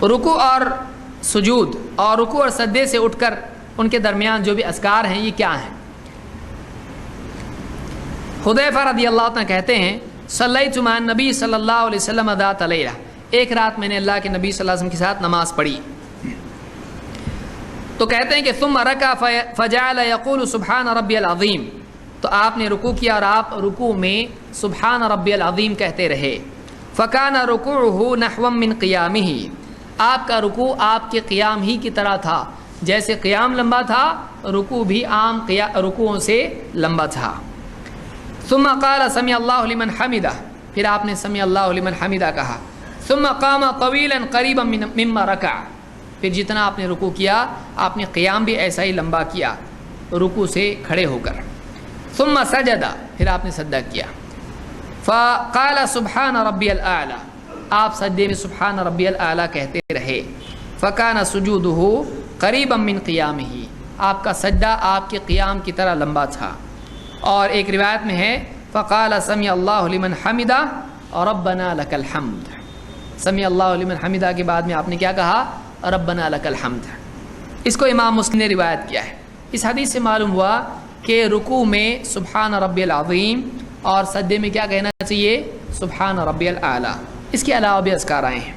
رکوع اور سجود اور رکوع اور سجدے سے اٹھ کر ان کے درمیان جو بھی اذکار ہیں یہ کیا ہیں؟ حذیفہ رضی اللہ عنہ کہتے ہیں صلیت مع النبی صلی اللہ علیہ وسلم ذات لیلہ، ایک رات میں نے اللہ کے نبی صلی اللہ علیہ وسلم کے ساتھ نماز پڑھی، تو کہتے ہیں کہ ثم رکع فجعل یقول سبحان ربی العظیم، تو آپ نے رکوع کیا اور آپ رکوع میں سبحان ربی العظیم کہتے رہے، فکان رکوعہ نحو من قیامہ، آپ کا رکوع آپ کے قیام ہی کی طرح تھا، جیسے قیام لمبا تھا رکوع بھی عام رکوعوں سے لمبا تھا۔ ثم قال سمع اللہ لمن حمدہ، پھر آپ نے سمع اللہ لمن حمدہ کہا، ثم قام طویلا قریبا مما رکع، پھر جتنا آپ نے رکوع کیا آپ نے قیام بھی ایسا ہی لمبا کیا رکوع سے کھڑے ہو کر، ثم سجد، پھر آپ نے سجدہ کیا، فقال سبحان ربی الاعلی، آپ سجدے میں سبحان ربی الاعلی کہتے رہے، فکان سجودہ قریبا من قیامہ، آپ کا سجدہ آپ کے قیام کی طرح لمبا تھا۔ اور ایک روایت میں ہے فقال سمع اللہ لمن حمدہ ربنا لک الحمد، سمع اللہ لمن حمدہ کے بعد میں آپ نے کیا کہا؟ ربنا لک الحمد۔ اس کو امام مسلم نے روایت کیا ہے۔ اس حدیث سے معلوم ہوا کہ رکوع میں سبحان ربی العظیم اور سجدے میں کیا کہنا چاہیے؟ سبحان ربی الاعلی۔ اس کے علاوہ بھی اذکار آئے ہیں۔